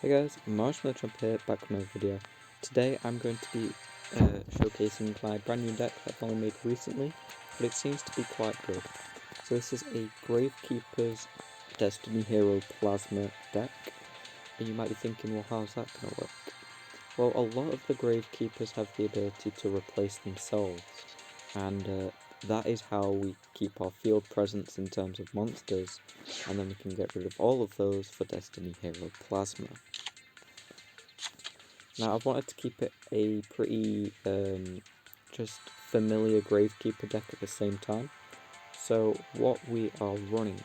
Hey guys, Marshmallow Jump here, back with another video. Today I'm going to be showcasing my brand new deck that I've only made recently, but it seems to be quite good. So this is a Gravekeeper's Destiny Hero Plasma deck, and you might be thinking, well, how's that going to work? Well, a lot of the Gravekeepers have the ability to replace themselves, and that is how we keep our field presence in terms of monsters, and then we can get rid of all of those for Destiny Hero Plasma. Now, I've wanted to keep it a pretty just familiar Gravekeeper deck at the same time. So what we are running,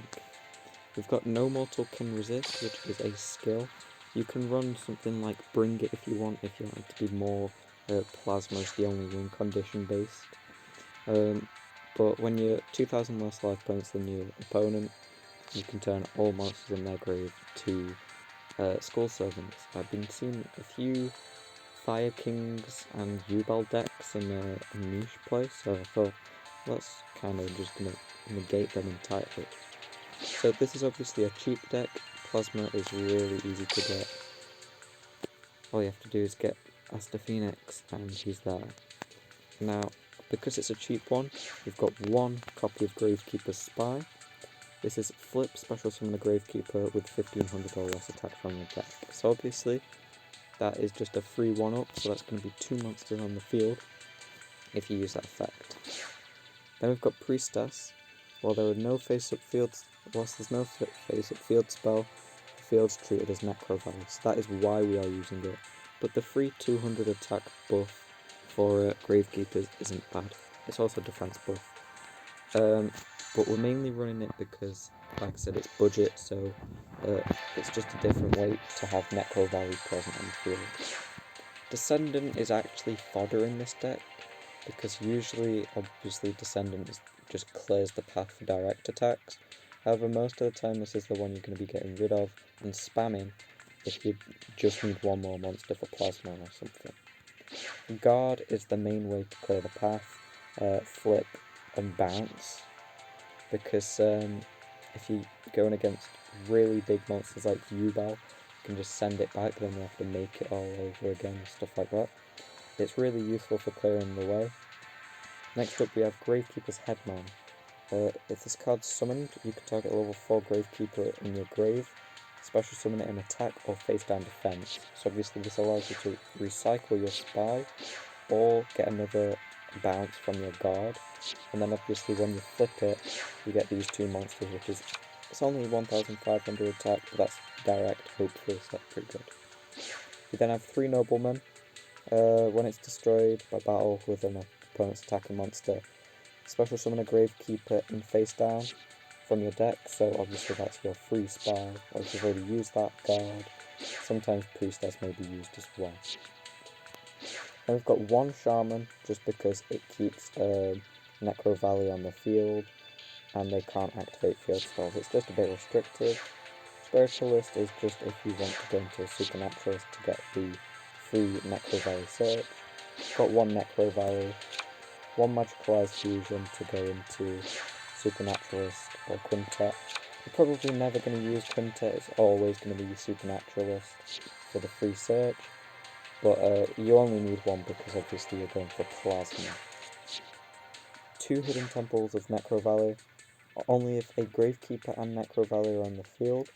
we've got No Mortal Can Resist, which is a skill. You can run something like Bring It if you want it to be more Plasma is the only win condition based. But when you're 2,000 less life points than your opponent, you can turn all monsters in their grave to Skull Servants. I've been seeing a few Fire Kings and Yubel decks in a niche place, so I thought that's kind of just going to negate them entirely. So this is obviously a cheap deck. Plasma is really easy to get. All you have to do is get Aster Phoenix and he's there. Now, because it's a cheap one, we've got one copy of Gravekeeper's Spy. This is flip special summon a Gravekeeper with 1500 or less attack from the deck. So obviously that is just a free 1-up, so that's going to be 2 monsters on the field if you use that effect. Then we've got Priestess. While there's no face-up field spell, the field's treated as Necro Valley, so that is why we are using it. But the free 200 attack buff for Gravekeepers isn't bad. It's also defense buff. But we're mainly running it because, like I said, it's budget, so it's just a different way to have Necro Valley present on the field. Descendant is actually fodder in this deck, because usually, obviously, Descendant just clears the path for direct attacks. However, most of the time this is the one you're going to be getting rid of and spamming if you just need one more monster for Plasma or something. Guard is the main way to clear the path, flip and bounce, because if you're going against really big monsters like Yubel, you can just send it back, then you have to make it all over again and stuff like that. It's really useful for clearing the way. Next up we have Gravekeeper's Headman. If this card's summoned, you can target a level 4 Gravekeeper in your grave, special summon it in attack or face down defense. So obviously this allows you to recycle your Spy or get another bounce from your guard, and then obviously when you flip it you get these 2 monsters, which is, it's only 1500 attack, but that's direct, hopefully, so that's pretty good. You then have 3 Noblemen. When it's destroyed by battle with an opponent's attacking monster, special summon a Gravekeeper in face down from your deck, so obviously that's your free Spy, or if you've already used that, guard. Sometimes Priestess may be used as well. Then we've got 1 Shaman, just because it keeps Necro Valley on the field, and they can't activate field spells. It's just a bit restrictive. Spiritualist is just if you want to go into a Supernaturalist to get the free Necro Valley search. Got 1 Necro Valley, 1 Magicalized Fusion to go into Supernaturalist or Quintet. You're probably never going to use Quintet, it's always going to be Supernaturalist for the free search, but you only need 1 because obviously you're going for Plasma. 2 Hidden Temples of Necro Valley. Only if a Gravekeeper and Necro Valley are on the field,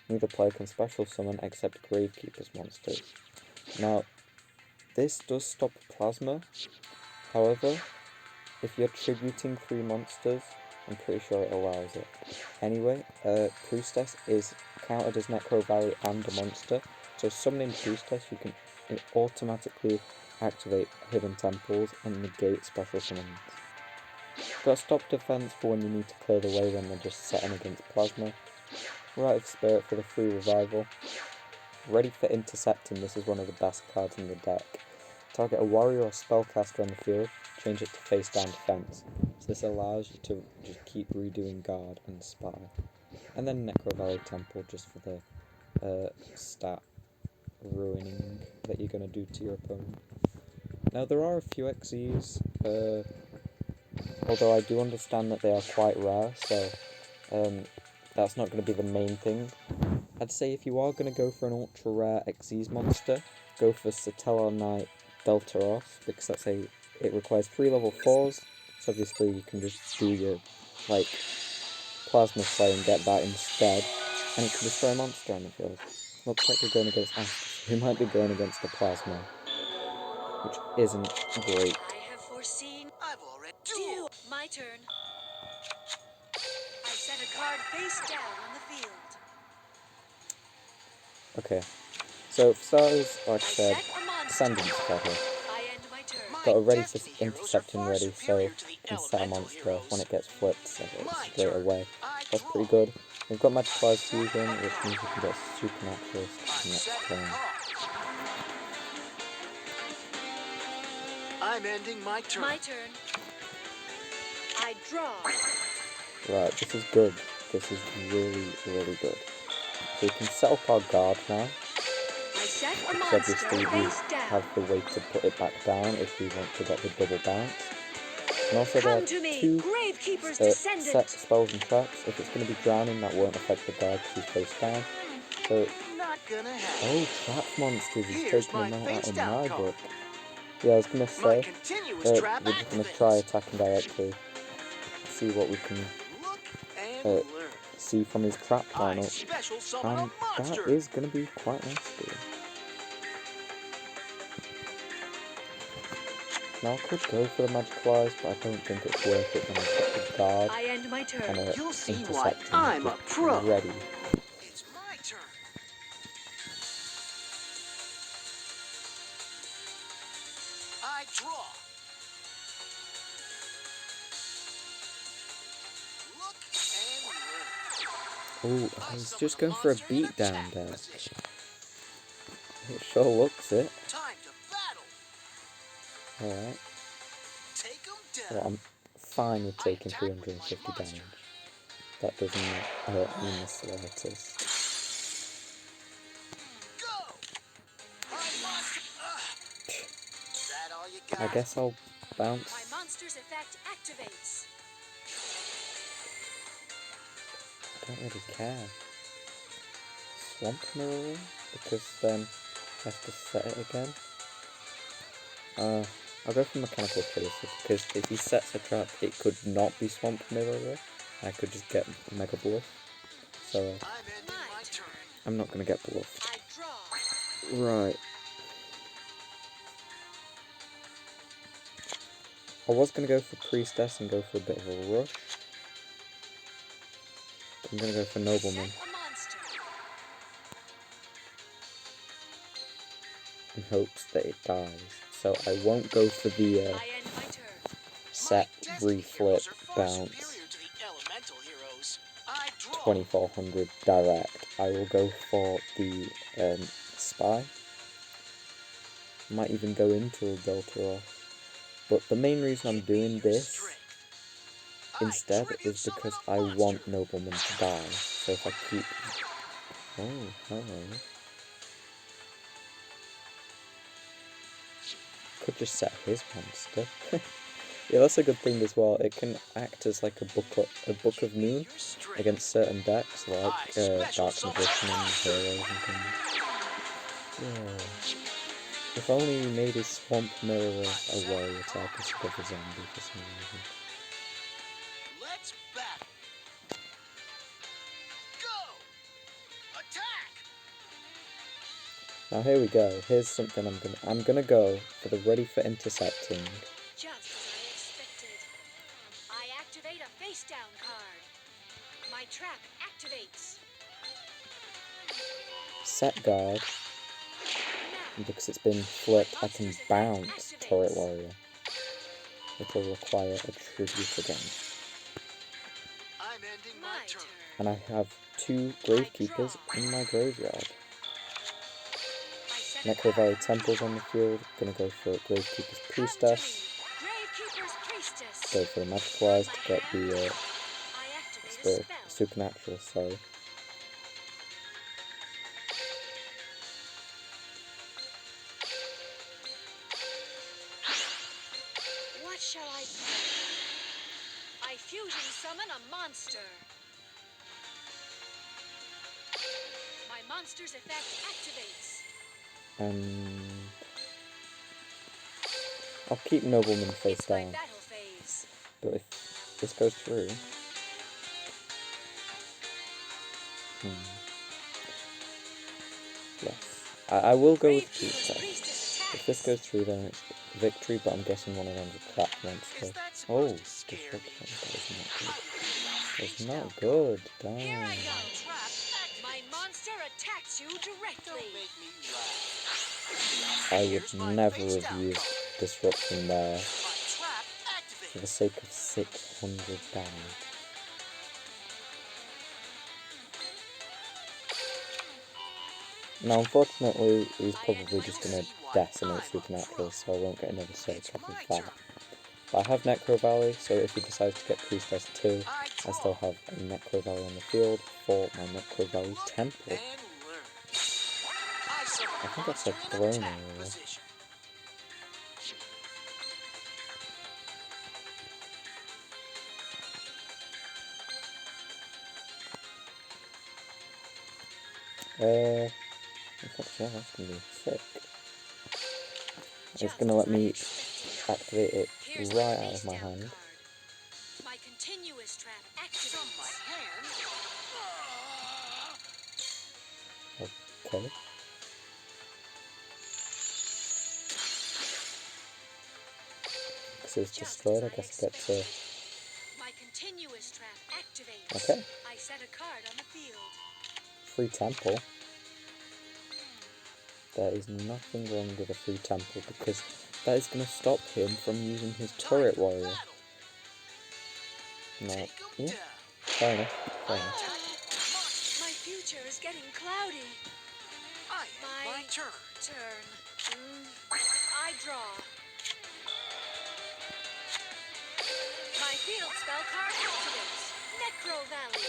neither player can special summon except Gravekeeper's monsters. Now, this does stop Plasma, however, if you're tributing 3 monsters, I'm pretty sure it allows it. Anyway, Priestess is counted as Necro Valley and a monster, so summoning Priestess, you can automatically activate Hidden Temples and negate special summons. Got Stop Defense for when you need to clear the way when they're just setting against Plasma. Rite of Spirit for the free revival. Ready for Intercepting, this is one of the best cards in the deck. Target a warrior or spellcaster on the field, change it to face down defense. So this allows you to just keep redoing guard and spy. And then Necro Valley Temple just for the stat ruining that you're going to do to your opponent. Now there are a few XEs, although I do understand that they are quite rare, so that's not going to be the main thing. I'd say if you are going to go for an ultra rare Xyz monster, go for Satellar Knight Deltaros, because it requires 3 level 4s, so obviously you can just do your, like, Plasma Play and get that instead, and it can destroy a monster on the field. Looks like we're going against Astus, who might be going against the Plasma, which isn't great. I have foreseen. I've already do. My turn. I set a card face down on the field. Okay, so for starters, like I said, Descendants Feather. I end my turn. Got a ready for intercepting ready, so you can set a monster when it gets flipped, set it straight away. That's pretty good. We've got Magicalized Fusion, which means we can get Supernaturalist next turn. I'm ending my turn. My turn. I draw. Right, this is good. This is really, really good. So we can set up our guard now. I set a because monster obviously we face have the way to put it back down if we want to get the double bounce. And also there are 2 set spells and traps. If it's going to be drowning, that won't affect the guard because he's face down. So, oh, trap monsters, he's taking them out of my book. Yeah, I was going to say, we're just going to try attacking directly, see what we can see from his trap lineup, and that is going to be quite nasty. Now I could go for the Magicalized, but I don't think it's worth it when I've got the guard and intercepting ready. It's my turn. I draw. Look and learn. Oh, I was just going for a beatdown deck. It sure looks it. Time to battle. Alright. Take 'em down. Well, I'm fine with taking 350 damage. That doesn't hurt me in the slightest. Go. That all you got? I guess I'll bounce. My monster's effect activates. I don't really care. Swamp Mirror, because then I have to set it again. I'll go for Mechanical Tracer, because if he sets a trap, it could not be Swamp Mirror. I could just get Mega Bluff. So, I'm not going to get bluffed. Right. I was going to go for Priestess and go for a bit of a rush. I'm going to go for Nobleman. In hopes that it dies. So I won't go for the set, reflip, bounce, 2400 direct. I will go for the spy. Might even go into a Deltaros. But the main reason I'm doing this instead is because I want Nobleman to die. So if I keep... Oh, hello. Could just set his monster. Yeah, that's a good thing as well. It can act as like a book of moon against certain decks like Dark Magician and Heroes and things. Yeah. If only he made his Swamp Mirror a warrior type instead of a zombie for some reason. Let's battle. Go. Attack. Now here we go. Here's something I'm gonna go for the ready for intercepting. Just as I expected. I activate a face down card. My trap activates. Set guard. And because it's been flipped, I can bounce Turret Warrior. It will require a tribute again. I'm ending my turn. And I have 2 Gravekeepers in my graveyard. Necro Valley Temples on the field. Gonna go for Gravekeeper's Priestess. Go for the Magicalized to get the Supernatural, sorry. What shall I play? I fusion summon a monster. My monster's effect activates. I'll keep Nobleman face It's my down, battle phase. but if this goes through... Yes. I will go with Priestess. If this goes through, then it's victory, but I'm guessing one of them's a trap monster. Oh, disruption. That is not good. Damn. Here I go. My monster attacks you directly. I would never have used disruption there for the sake of 600 damage. Now, unfortunately, he's probably just going to decimate Supernatural, so I won't get another search off of that. But I have Necro Valley, so if he decides to get Priestess too, I still have a Necro Valley on the field for my Necro Valley Temple. I think that's a throne area. In fact, yeah, that's going to be sick. It's going to let me activate it right out of my hand. My continuous trap activates. Okay. Because it's destroyed, I guess I get to... My continuous trap activates. Okay. I set a card on the field. Free temple. There is nothing wrong with a free temple because that is going to stop him from using his turret warrior. No, yeah, fair enough, fair enough. My future is getting cloudy. My turn. I draw. My field spell card activates. Necro Valley.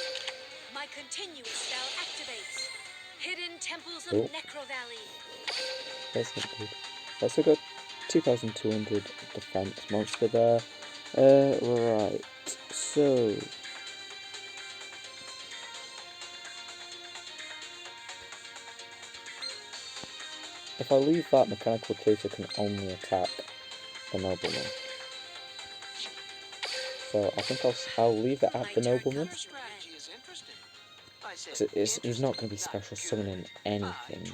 My continuous spell activates. Hidden Temples of Necro Valley. That's not good. That's a good 2,200 defense monster there. Right. So if I leave that, Mechanical Chaser can only attack the Nobleman. So I think I'll leave it at the Nobleman. Because he's not going to be special summoning anything.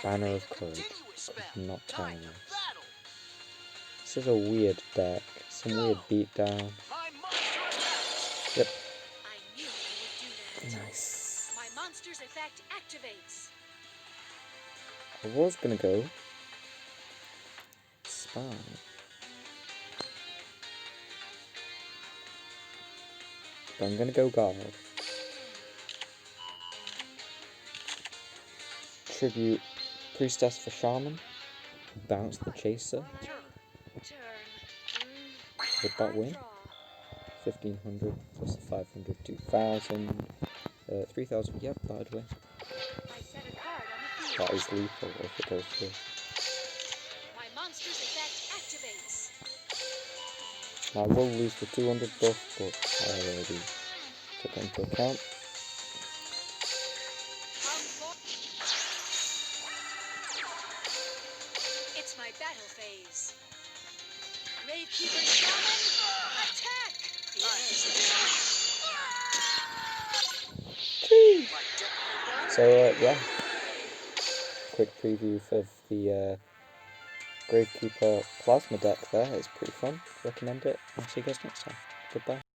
Banner of Courage. Could not tell me. This is a weird deck. Some weird beatdown. Yep. I knew you would do that. Nice. My monster's effect activates. I was going to go Spy. But I'm going to go Guard. Tribute Priestess for Shaman. Bounce the Chaser. Would that win? 1,500 plus 500, 2,000. 3,000, yep, that'd win. That is lethal if it goes through. My monster's effect activates. I will lose the 200 buff, but I already took it into account. It's my battle phase. Gravekeeper Shaman, attack! So, yeah. Quick preview of the Gravekeeper Plasma deck there. It's pretty fun. Recommend it. I'll see you guys next time. Goodbye.